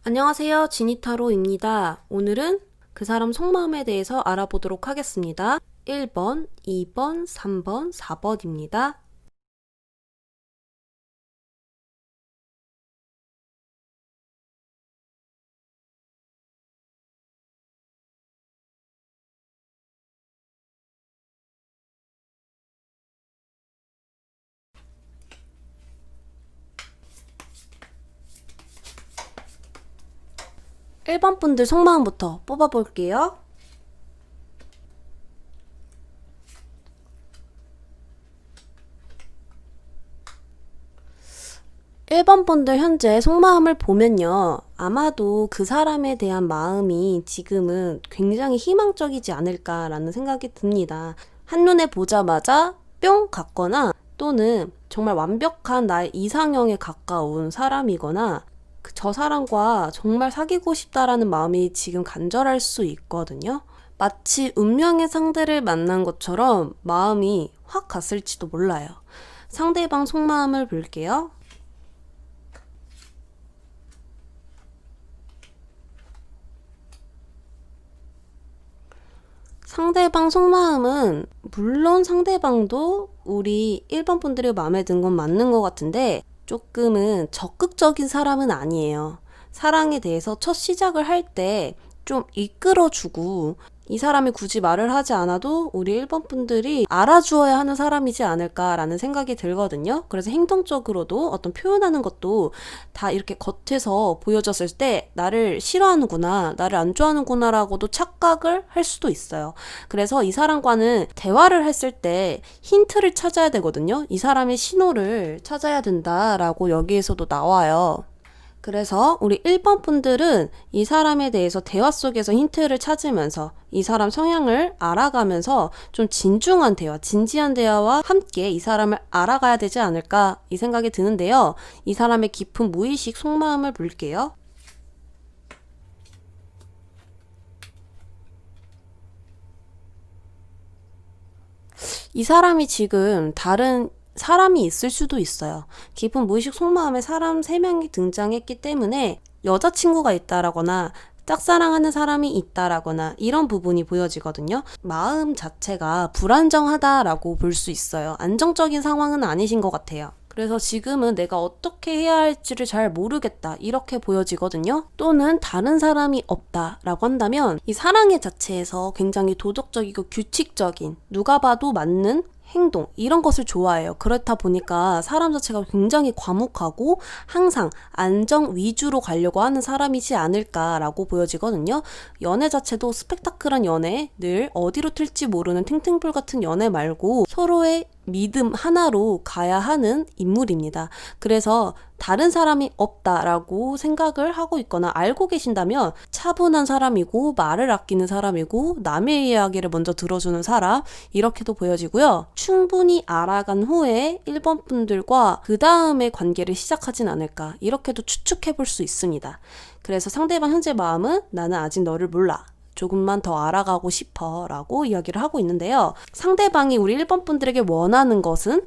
안녕하세요. 지니타로입니다. 오늘은 그 사람 속마음에 대해서 알아보도록 하겠습니다. 1번, 2번, 3번, 4번입니다. 1번 분들 속마음부터 뽑아볼게요. 1번 분들 현재 속마음을 보면요. 아마도 그 사람에 대한 마음이 지금은 굉장히 희망적이지 않을까라는 생각이 듭니다. 한눈에 보자마자 뿅 갔거나 또는 정말 완벽한 나의 이상형에 가까운 사람이거나 저 사람과 정말 사귀고 싶다라는 마음이 지금 간절할 수 있거든요. 마치 운명의 상대를 만난 것처럼 마음이 확 갔을지도 몰라요. 상대방 속마음을 볼게요. 상대방 속마음은 물론 상대방도 우리 1번 분들이 마음에 든 건 맞는 것 같은데 조금은 적극적인 사람은 아니에요. 사랑에 대해서 첫 시작을 할 때 좀 이끌어주고 이 사람이 굳이 말을 하지 않아도 우리 1번 분들이 알아주어야 하는 사람이지 않을까라는 생각이 들거든요. 그래서 행동적으로도 어떤 표현하는 것도 다 이렇게 겉에서 보여졌을 때 나를 싫어하는구나, 나를 안 좋아하는구나 라고도 착각을 할 수도 있어요. 그래서 이 사람과는 대화를 했을 때 힌트를 찾아야 되거든요. 이 사람의 신호를 찾아야 된다라고 여기에서도 나와요. 그래서 우리 1번 분들은 이 사람에 대해서 대화 속에서 힌트를 찾으면서 이 사람 성향을 알아가면서 좀 진중한 대화, 진지한 대화와 함께 이 사람을 알아가야 되지 않을까 이 생각이 드는데요. 이 사람의 깊은 무의식 속마음을 볼게요. 이 사람이 지금 다른 사람이 있을 수도 있어요. 깊은 무의식 속마음에 사람 3명이 등장했기 때문에 여자친구가 있다라거나 짝사랑하는 사람이 있다라거나 이런 부분이 보여지거든요. 마음 자체가 불안정하다라고 볼 수 있어요. 안정적인 상황은 아니신 것 같아요. 그래서 지금은 내가 어떻게 해야 할지를 잘 모르겠다 이렇게 보여지거든요. 또는 다른 사람이 없다라고 한다면 이 사랑의 자체에서 굉장히 도덕적이고 규칙적인 누가 봐도 맞는 행동 이런 것을 좋아해요. 그렇다 보니까 사람 자체가 굉장히 과묵하고 항상 안정 위주로 가려고 하는 사람이지 않을까라고 보여지거든요. 연애 자체도 스펙타클한 연애, 늘 어디로 튈지 모르는 탱탱볼 같은 연애 말고 서로의 믿음 하나로 가야 하는 인물입니다. 그래서 다른 사람이 없다라고 생각을 하고 있거나 알고 계신다면 차분한 사람이고 말을 아끼는 사람이고 남의 이야기를 먼저 들어주는 사람 이렇게도 보여지고요. 충분히 알아간 후에 1번 분들과 그 다음에 관계를 시작하진 않을까 이렇게도 추측해 볼 수 있습니다. 그래서 상대방 현재 마음은 나는 아직 너를 몰라. 조금만 더 알아가고 싶어 라고 이야기를 하고 있는데요. 상대방이 우리 1번 분들에게 원하는 것은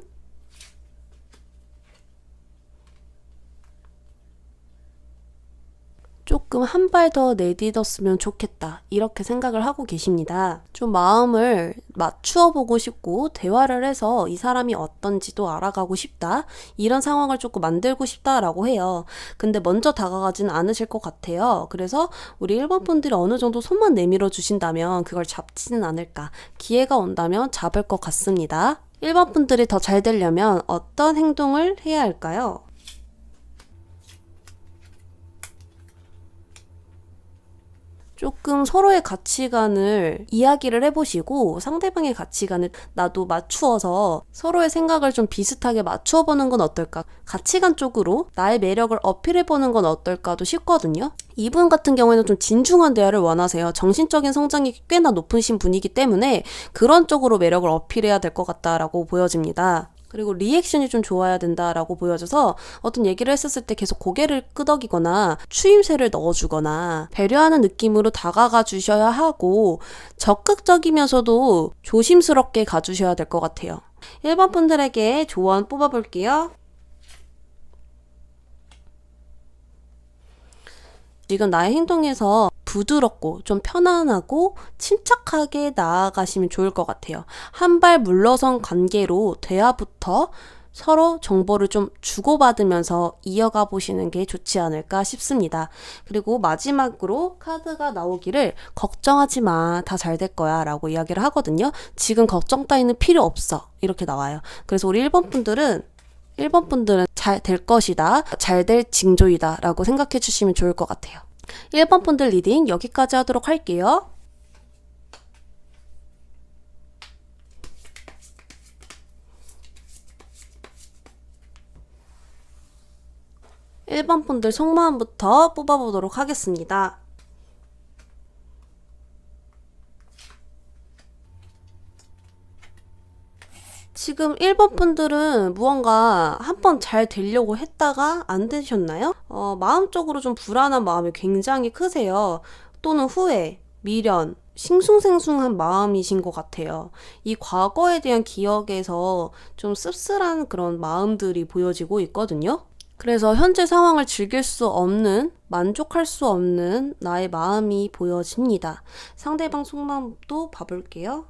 조금 한 발 더 내딛었으면 좋겠다 이렇게 생각을 하고 계십니다. 좀 마음을 맞추어 보고 싶고 대화를 해서 이 사람이 어떤지도 알아가고 싶다 이런 상황을 조금 만들고 싶다라고 해요. 근데 먼저 다가가진 않으실 것 같아요. 그래서 우리 1번 분들이 어느 정도 손만 내밀어 주신다면 그걸 잡지는 않을까, 기회가 온다면 잡을 것 같습니다. 1번 분들이 더 잘 되려면 어떤 행동을 해야 할까요? 조금 서로의 가치관을 이야기를 해보시고 상대방의 가치관을 나도 맞추어서 서로의 생각을 좀 비슷하게 맞추어보는 건 어떨까? 가치관 쪽으로 나의 매력을 어필해보는 건 어떨까도 싶거든요. 이분 같은 경우에는 좀 진중한 대화를 원하세요. 정신적인 성장이 꽤나 높으신 분이기 때문에 그런 쪽으로 매력을 어필해야 될 것 같다라고 보여집니다. 그리고 리액션이 좀 좋아야 된다라고 보여져서 어떤 얘기를 했었을 때 계속 고개를 끄덕이거나 추임새를 넣어주거나 배려하는 느낌으로 다가가 주셔야 하고 적극적이면서도 조심스럽게 가주셔야 될 것 같아요. 1번 분들에게 조언 뽑아볼게요. 지금 나의 행동에서 부드럽고 좀 편안하고 침착하게 나아가시면 좋을 것 같아요. 한 발 물러선 관계로 대화부터 서로 정보를 좀 주고받으면서 이어가 보시는 게 좋지 않을까 싶습니다. 그리고 마지막으로 카드가 나오기를 걱정하지 마, 다 잘 될 거야 라고 이야기를 하거든요. 지금 걱정 따위는 필요 없어 이렇게 나와요. 그래서 우리 1번 분들은 잘 될 것이다, 잘 될 징조이다 라고 생각해 주시면 좋을 것 같아요. 1번 분들 리딩 여기까지 하도록 할게요. 1번 분들 속마음부터 뽑아보도록 하겠습니다. 지금 1번 분들은 무언가 한번 잘 되려고 했다가 안 되셨나요? 마음적으로 좀 불안한 마음이 굉장히 크세요. 또는 후회, 미련, 싱숭생숭한 마음이신 것 같아요. 이 과거에 대한 기억에서 좀 씁쓸한 그런 마음들이 보여지고 있거든요. 그래서 현재 상황을 즐길 수 없는, 만족할 수 없는 나의 마음이 보여집니다. 상대방 속마음도 봐볼게요.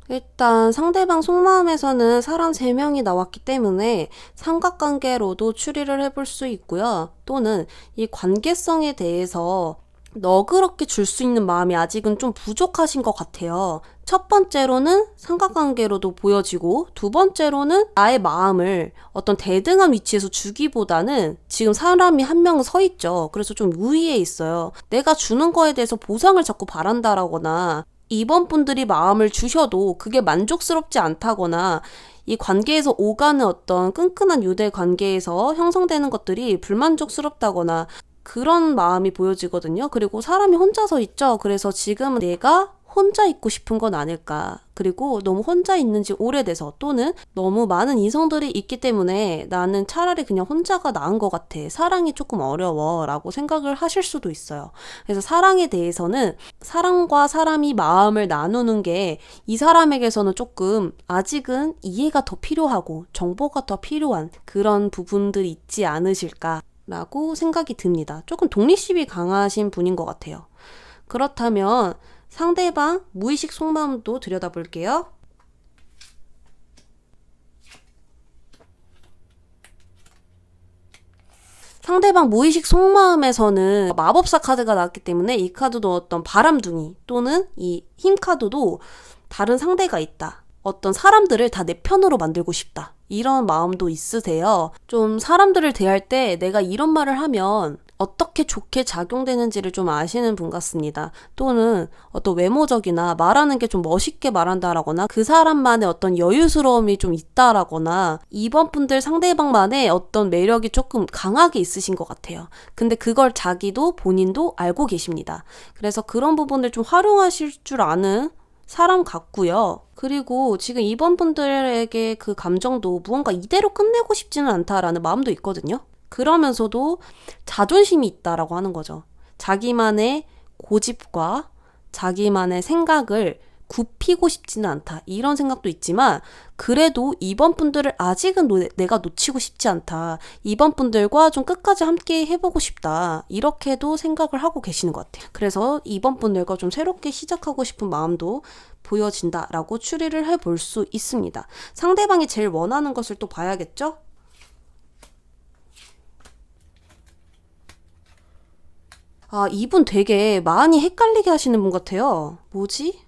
일단 상대방 속마음에서는 사람 3명이 나왔기 때문에 삼각관계로도 추리를 해볼 수 있고요. 또는 이 관계성에 대해서 너그럽게 줄 수 있는 마음이 아직은 좀 부족하신 것 같아요. 첫 번째로는 삼각관계로도 보여지고, 두 번째로는 나의 마음을 어떤 대등한 위치에서 주기보다는 지금 사람이 한 명은 서 있죠. 그래서 좀 우위에 있어요. 내가 주는 거에 대해서 보상을 자꾸 바란다라거나, 2번 분들이 마음을 주셔도 그게 만족스럽지 않다거나, 이 관계에서 오가는 어떤 끈끈한 유대 관계에서 형성되는 것들이 불만족스럽다거나 그런 마음이 보여지거든요. 그리고 사람이 혼자서 있죠. 그래서 지금은 내가 혼자 있고 싶은 건 아닐까. 그리고 너무 혼자 있는 지 오래돼서, 또는 너무 많은 이성들이 있기 때문에 나는 차라리 그냥 혼자가 나은 것 같아. 사랑이 조금 어려워 라고 생각을 하실 수도 있어요. 그래서 사랑에 대해서는 사람과 사람이 마음을 나누는 게 이 사람에게서는 조금 아직은 이해가 더 필요하고 정보가 더 필요한 그런 부분들이 있지 않으실까 라고 생각이 듭니다. 조금 독립심이 강하신 분인 것 같아요. 그렇다면 상대방 무의식 속마음도 들여다볼게요. 상대방 무의식 속마음에서는 마법사 카드가 나왔기 때문에 이 카드도 어떤 바람둥이 또는 이 힘 카드도 다른 상대가 있다. 어떤 사람들을 다 내 편으로 만들고 싶다. 이런 마음도 있으세요. 좀 사람들을 대할 때 내가 이런 말을 하면 어떻게 좋게 작용되는지를 좀 아시는 분 같습니다. 또는 어떤 외모적이나 말하는 게 좀 멋있게 말한다라거나 그 사람만의 어떤 여유스러움이 좀 있다라거나, 2번 분들 상대방만의 어떤 매력이 조금 강하게 있으신 것 같아요. 근데 그걸 자기도 본인도 알고 계십니다. 그래서 그런 부분을 좀 활용하실 줄 아는 사람 같고요. 그리고 지금 2번 분들에게 그 감정도 무언가 이대로 끝내고 싶지는 않다라는 마음도 있거든요. 그러면서도 자존심이 있다라고 하는 거죠. 자기만의 고집과 자기만의 생각을 굽히고 싶지는 않다. 이런 생각도 있지만, 그래도 2번 분들을 아직은 내가 놓치고 싶지 않다. 2번 분들과 좀 끝까지 함께 해보고 싶다. 이렇게도 생각을 하고 계시는 것 같아요. 그래서 2번 분들과 좀 새롭게 시작하고 싶은 마음도 보여진다라고 추리를 해볼 수 있습니다. 상대방이 제일 원하는 것을 또 봐야겠죠? 이분 되게 많이 헷갈리게 하시는 분 같아요. 뭐지?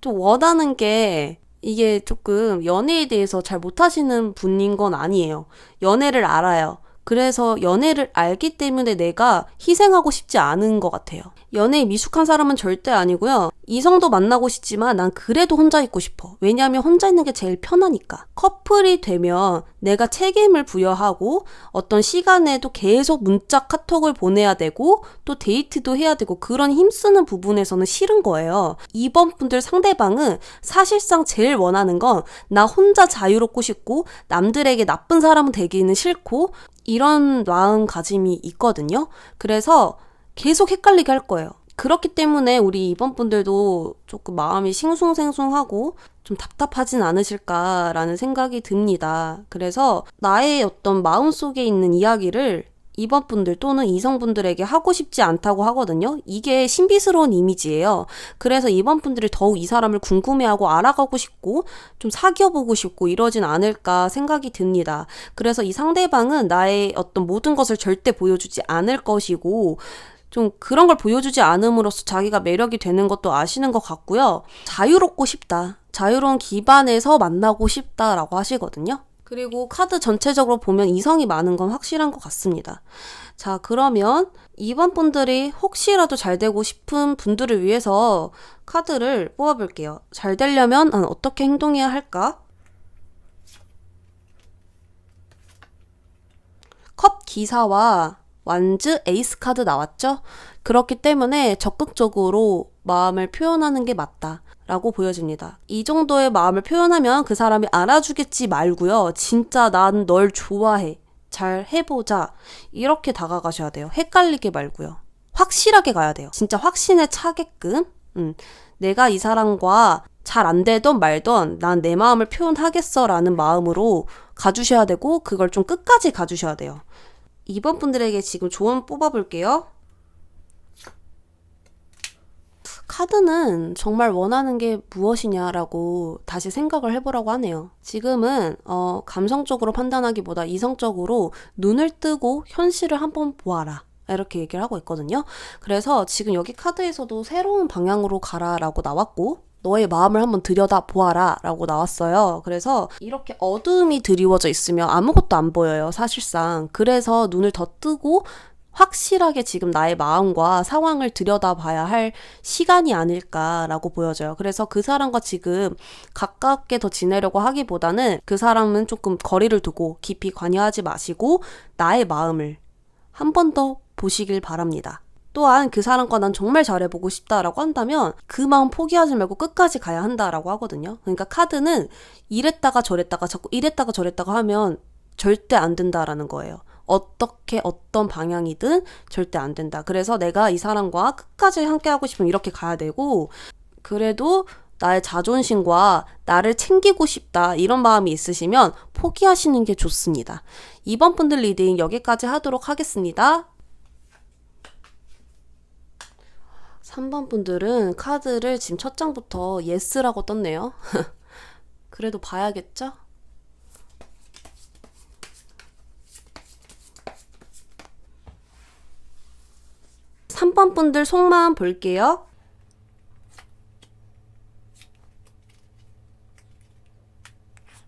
좀 원하는 게 이게 조금 연애에 대해서 잘 못하시는 분인 건 아니에요. 연애를 알아요. 그래서 연애를 알기 때문에 내가 희생하고 싶지 않은 것 같아요. 연애에 미숙한 사람은 절대 아니고요. 이성도 만나고 싶지만 난 그래도 혼자 있고 싶어. 왜냐하면 혼자 있는 게 제일 편하니까. 커플이 되면 내가 책임을 부여하고 어떤 시간에도 계속 문자 카톡을 보내야 되고 또 데이트도 해야 되고, 그런 힘쓰는 부분에서는 싫은 거예요. 2번 분들 상대방은 사실상 제일 원하는 건 나 혼자 자유롭고 싶고 남들에게 나쁜 사람은 되기는 싫고, 이런 마음가짐이 있거든요. 그래서 계속 헷갈리게 할 거예요. 그렇기 때문에 우리 2번 분들도 조금 마음이 싱숭생숭하고 좀 답답하진 않으실까라는 생각이 듭니다. 그래서 나의 어떤 마음속에 있는 이야기를 이번 분들 또는 이성분들에게 하고 싶지 않다고 하거든요. 이게 신비스러운 이미지예요. 그래서 이번 분들이 더욱 이 사람을 궁금해하고 알아가고 싶고 좀 사귀어보고 싶고 이러진 않을까 생각이 듭니다. 그래서 이 상대방은 나의 어떤 모든 것을 절대 보여주지 않을 것이고 좀 그런 걸 보여주지 않음으로써 자기가 매력이 되는 것도 아시는 것 같고요. 자유롭고 싶다. 자유로운 기반에서 만나고 싶다라고 하시거든요. 그리고 카드 전체적으로 보면 이성이 많은 건 확실한 것 같습니다. 자, 그러면 이번 분들이 혹시라도 잘 되고 싶은 분들을 위해서 카드를 뽑아볼게요. 잘 되려면 어떻게 행동해야 할까? 컵 기사와 완즈 에이스 카드 나왔죠? 그렇기 때문에 적극적으로 마음을 표현하는 게 맞다. 라고 보여집니다. 이 정도의 마음을 표현하면 그 사람이 알아주겠지 말고요. 진짜 난 널 좋아해. 잘 해보자. 이렇게 다가가셔야 돼요. 헷갈리게 말고요. 확실하게 가야 돼요. 진짜 확신에 차게끔. 내가 이 사람과 잘 안 되던 말던 난 내 마음을 표현하겠어 라는 마음으로 가주셔야 되고 그걸 좀 끝까지 가주셔야 돼요. 이번 분들에게 지금 조언 뽑아볼게요. 카드는 정말 원하는 게 무엇이냐라고 다시 생각을 해보라고 하네요. 지금은 감성적으로 판단하기보다 이성적으로 눈을 뜨고 현실을 한번 보아라. 이렇게 얘기를 하고 있거든요. 그래서 지금 여기 카드에서도 새로운 방향으로 가라라고 나왔고 너의 마음을 한번 들여다보아라 라고 나왔어요. 그래서 이렇게 어두움이 드리워져 있으면 아무것도 안 보여요, 사실상. 그래서 눈을 더 뜨고 확실하게 지금 나의 마음과 상황을 들여다봐야 할 시간이 아닐까라고 보여져요. 그래서 그 사람과 지금 가깝게 더 지내려고 하기보다는 그 사람은 조금 거리를 두고 깊이 관여하지 마시고 나의 마음을 한 번 더 보시길 바랍니다. 또한 그 사람과 난 정말 잘해보고 싶다라고 한다면 그 마음 포기하지 말고 끝까지 가야 한다라고 하거든요. 그러니까 카드는 이랬다가 저랬다가 자꾸 이랬다가 저랬다가 하면 절대 안 된다라는 거예요. 어떻게 어떤 방향이든 절대 안 된다. 그래서 내가 이 사람과 끝까지 함께 하고 싶으면 이렇게 가야 되고 그래도 나의 자존심과 나를 챙기고 싶다 이런 마음이 있으시면 포기하시는 게 좋습니다. 이번 분들 리딩 여기까지 하도록 하겠습니다. 3번 분들은 카드를 지금 첫 장부터 예스라고 떴네요. 그래도 봐야겠죠? 삼 번 분들 속마음 볼게요.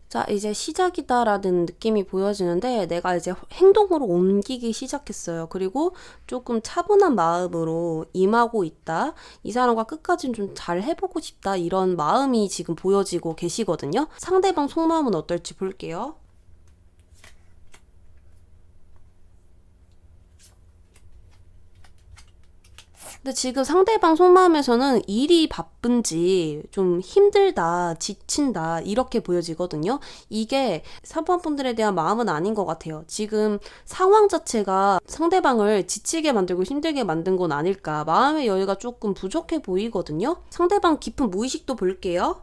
자, 이제 시작이다라는 느낌이 보여지는데 내가 이제 행동으로 옮기기 시작했어요. 그리고 조금 차분한 마음으로 임하고 있다. 이 사람과 끝까지 좀 잘 해보고 싶다. 이런 마음이 지금 보여지고 계시거든요. 상대방 속마음은 어떨지 볼게요. 근데 지금 상대방 속마음에서는 일이 바쁜지 좀 힘들다, 지친다 이렇게 보여지거든요. 이게 3번 분들에 대한 마음은 아닌 것 같아요. 지금 상황 자체가 상대방을 지치게 만들고 힘들게 만든 건 아닐까. 마음의 여유가 조금 부족해 보이거든요. 상대방 깊은 무의식도 볼게요.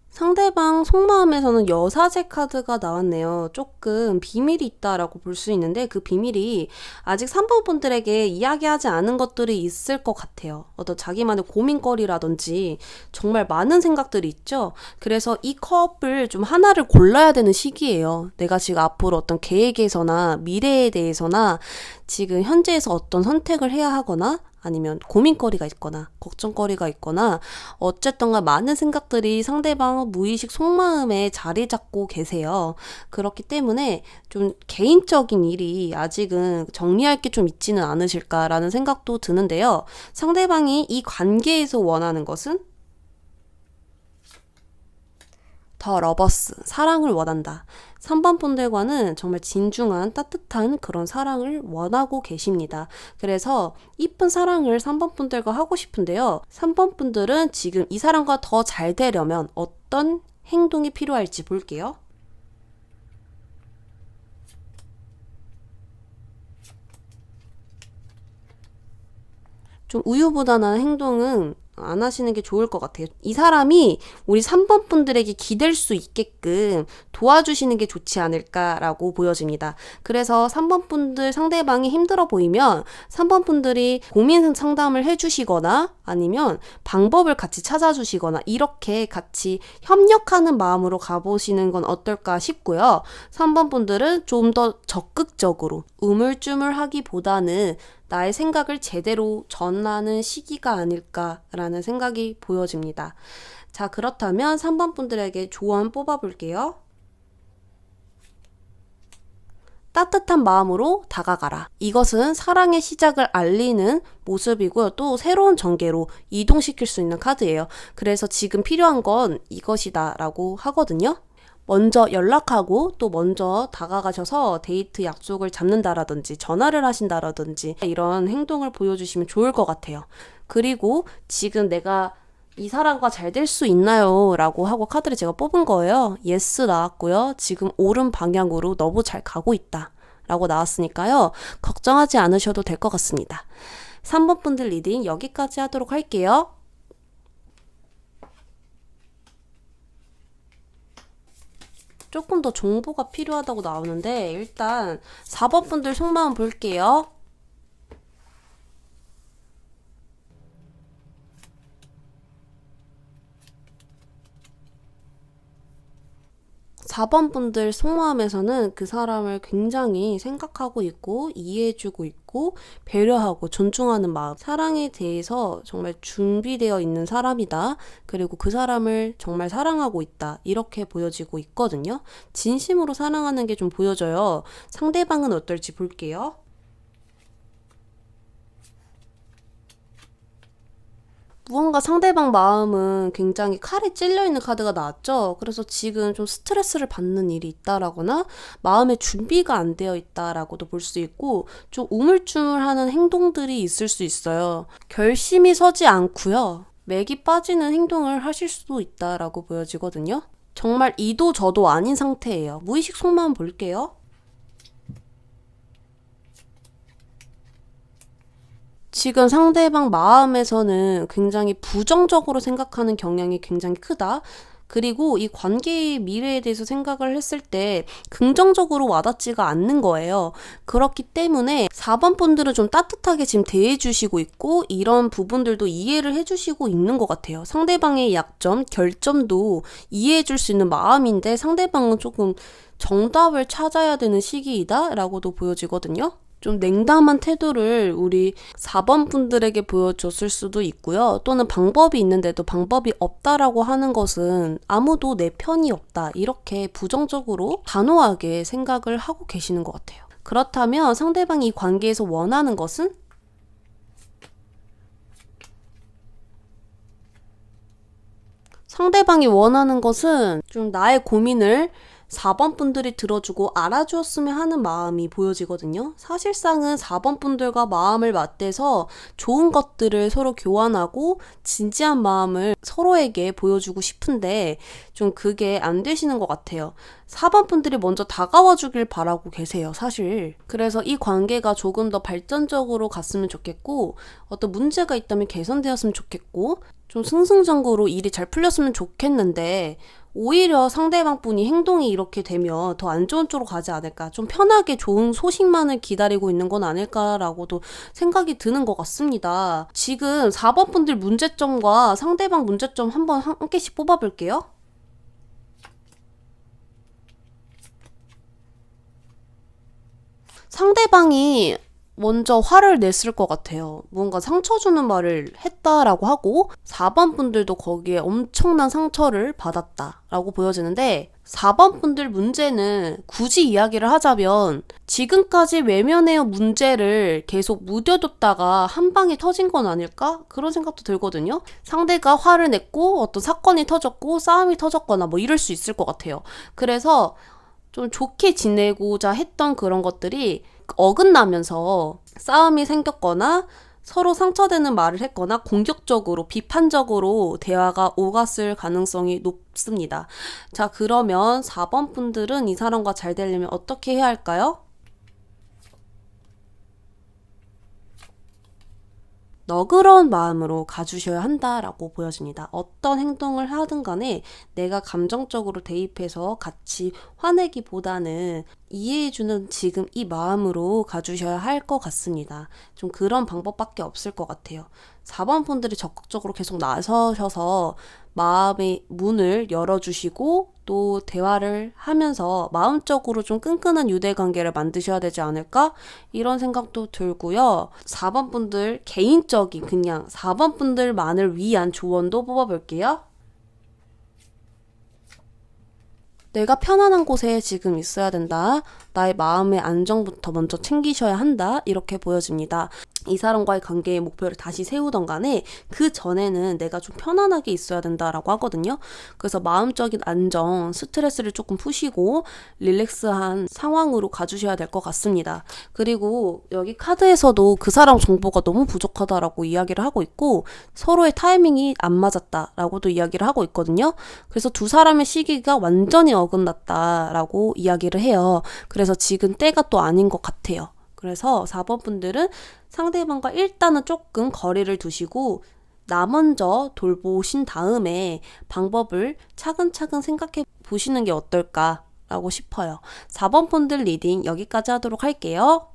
상대방 속마음에서는 여사제 카드가 나왔네요. 조금 비밀이 있다라고 볼 수 있는데 그 비밀이 아직 3번 분들에게 이야기하지 않은 것들이 있을 것 같아요. 어떤 자기만의 고민거리라든지 정말 많은 생각들이 있죠. 그래서 이 컵을 좀 하나를 골라야 되는 시기예요. 내가 지금 앞으로 어떤 계획에서나 미래에 대해서나 지금 현재에서 어떤 선택을 해야 하거나 아니면 고민거리가 있거나 걱정거리가 있거나 어쨌든 많은 생각들이 상대방 무의식 속마음에 자리 잡고 계세요. 그렇기 때문에 좀 개인적인 일이 아직은 정리할 게 좀 있지는 않으실까라는 생각도 드는데요. 상대방이 이 관계에서 원하는 것은 더 러버스, 사랑을 원한다. 3번 분들과는 정말 진중한 따뜻한 그런 사랑을 원하고 계십니다. 그래서 이쁜 사랑을 3번 분들과 하고 싶은데요. 3번 분들은 지금 이 사람과 더 잘 되려면 어떤 행동이 필요할지 볼게요. . . . . . . . . . . . . . . . . . . . . . . . . . . . . . . . . . . . . . . . . . . . . . . . . . . . . . . . 좀 우유부단한 행동은 안 하시는 게 좋을 것 같아요. 이 사람이 우리 3번 분들에게 기댈 수 있게끔 도와주시는 게 좋지 않을까라고 보여집니다. 그래서 3번 분들 상대방이 힘들어 보이면 3번 분들이 고민 상담을 해주시거나 아니면 방법을 같이 찾아주시거나 이렇게 같이 협력하는 마음으로 가보시는 건 어떨까 싶고요. 3번 분들은 좀 더 적극적으로 우물쭈물하기보다는 나의 생각을 제대로 전하는 시기가 아닐까라는 생각이 보여집니다. 자, 그렇다면 3번 분들에게 조언 뽑아볼게요. 따뜻한 마음으로 다가가라. 이것은 사랑의 시작을 알리는 모습이고요. 또 새로운 전개로 이동시킬 수 있는 카드예요. 그래서 지금 필요한 건 이것이다 라고 하거든요. 먼저 연락하고 또 먼저 다가가셔서 데이트 약속을 잡는다라든지 전화를 하신다라든지 이런 행동을 보여주시면 좋을 것 같아요. 그리고 지금 내가 이 사람과 잘 될 수 있나요? 라고 하고 카드를 제가 뽑은 거예요. 예스 나왔고요. 지금 옳은 방향으로 너무 잘 가고 있다 라고 나왔으니까요. 걱정하지 않으셔도 될 것 같습니다. 3번 분들 리딩 여기까지 하도록 할게요. 조금 더 정보가 필요하다고 나오는데 일단 4번 분들 속마음 볼게요. 4번 분들 속마음에서는 그 사람을 굉장히 생각하고 있고 이해해주고 있고 배려하고 존중하는 마음, 사랑에 대해서 정말 준비되어 있는 사람이다. 그리고 그 사람을 정말 사랑하고 있다. 이렇게 보여지고 있거든요. 진심으로 사랑하는 게 좀 보여져요. 상대방은 어떨지 볼게요. 무언가 상대방 마음은 굉장히 칼에 찔려있는 카드가 나왔죠. 그래서 지금 좀 스트레스를 받는 일이 있다라거나 마음의 준비가 안 되어 있다라고도 볼 수 있고 좀 우물쭈물하는 행동들이 있을 수 있어요. 결심이 서지 않고요. 맥이 빠지는 행동을 하실 수도 있다라고 보여지거든요. 정말 이도 저도 아닌 상태예요. 무의식 속마음 볼게요. 지금 상대방 마음에서는 굉장히 부정적으로 생각하는 경향이 굉장히 크다. 그리고 이 관계의 미래에 대해서 생각을 했을 때 긍정적으로 와닿지가 않는 거예요. 그렇기 때문에 4번 분들은 좀 따뜻하게 지금 대해주시고 있고 이런 부분들도 이해를 해주시고 있는 것 같아요. 상대방의 약점, 결점도 이해해줄 수 있는 마음인데 상대방은 조금 정답을 찾아야 되는 시기이다 라고도 보여지거든요. 좀 냉담한 태도를 우리 4번 분들에게 보여줬을 수도 있고요. 또는 방법이 있는데도 방법이 없다라고 하는 것은 아무도 내 편이 없다. 이렇게 부정적으로 단호하게 생각을 하고 계시는 것 같아요. 그렇다면 상대방이 이 관계에서 원하는 것은? 상대방이 원하는 것은 좀 나의 고민을 4번 분들이 들어주고 알아주었으면 하는 마음이 보여지거든요. 사실상은 4번 분들과 마음을 맞대서 좋은 것들을 서로 교환하고 진지한 마음을 서로에게 보여주고 싶은데 좀 그게 안 되시는 것 같아요. 4번 분들이 먼저 다가와 주길 바라고 계세요, 사실. 그래서 이 관계가 조금 더 발전적으로 갔으면 좋겠고 어떤 문제가 있다면 개선되었으면 좋겠고 좀 승승장구로 일이 잘 풀렸으면 좋겠는데 오히려 상대방 분이 행동이 이렇게 되면 더 안 좋은 쪽으로 가지 않을까, 좀 편하게 좋은 소식만을 기다리고 있는 건 아닐까라고도 생각이 드는 것 같습니다. 지금 4번 분들 문제점과 상대방 문제점 한번 한 개씩 뽑아볼게요. 상대방이 먼저 화를 냈을 것 같아요. 뭔가 상처 주는 말을 했다라고 하고 4번 분들도 거기에 엄청난 상처를 받았다라고 보여지는데 4번 분들 문제는 굳이 이야기를 하자면 지금까지 외면해온 문제를 계속 묻어뒀다가 한 방에 터진 건 아닐까? 그런 생각도 들거든요. 상대가 화를 냈고 어떤 사건이 터졌고 싸움이 터졌거나 뭐 이럴 수 있을 것 같아요. 그래서 좀 좋게 지내고자 했던 그런 것들이 어긋나면서 싸움이 생겼거나 서로 상처되는 말을 했거나 공격적으로 비판적으로 대화가 오갔을 가능성이 높습니다. 자, 그러면 4번 분들은 이 사람과 잘 되려면 어떻게 해야 할까요? 너그러운 마음으로 가주셔야 한다라고 보여집니다. 어떤 행동을 하든 간에 내가 감정적으로 대입해서 같이 화내기보다는 이해해주는 지금 이 마음으로 가주셔야 할 것 같습니다. 좀 그런 방법밖에 없을 것 같아요. 4번 분들이 적극적으로 계속 나서셔서 마음의 문을 열어주시고 또 대화를 하면서 마음적으로 좀 끈끈한 유대관계를 만드셔야 되지 않을까? 이런 생각도 들고요. 4번 분들 개인적인 그냥 4번 분들만을 위한 조언도 뽑아볼게요. 내가 편안한 곳에 지금 있어야 된다. 나의 마음의 안정부터 먼저 챙기셔야 한다. 이렇게 보여집니다. 이 사람과의 관계의 목표를 다시 세우던 간에 그 전에는 내가 좀 편안하게 있어야 된다라고 하거든요. 그래서 마음적인 안정, 스트레스를 조금 푸시고 릴렉스한 상황으로 가주셔야 될 것 같습니다. 그리고 여기 카드에서도 그 사람 정보가 너무 부족하다라고 이야기를 하고 있고 서로의 타이밍이 안 맞았다라고도 이야기를 하고 있거든요. 그래서 두 사람의 시기가 완전히 어긋났다라고 이야기를 해요. 그래서 지금 때가 또 아닌 것 같아요. 그래서 4번 분들은 상대방과 일단은 조금 거리를 두시고 나 먼저 돌보신 다음에 방법을 차근차근 생각해 보시는 게 어떨까라고 싶어요. 4번 분들 리딩 여기까지 하도록 할게요.